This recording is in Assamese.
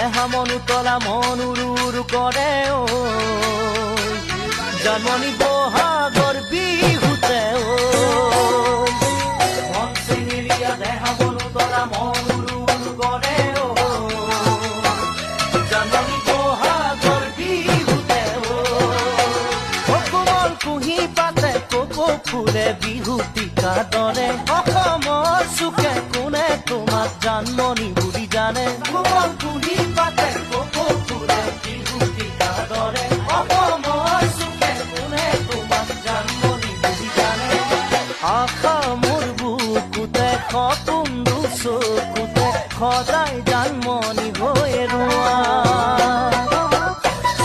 দেহা মনু তলা মন উৰু উৰু কৰে ঐ জানমণি বহাগৰ বিহুতে ঐ মন চেঙেলীয়া দেহা মনু তলা মন উৰু উৰু কৰে ঐ জানমণি বহাগৰ বিহুতে ঐ কোমল কুঁহি পাতে কপৌ ফুলে বিহুতি কাদৰে অসমৰ চুকে কোনে তোমাক জানমণি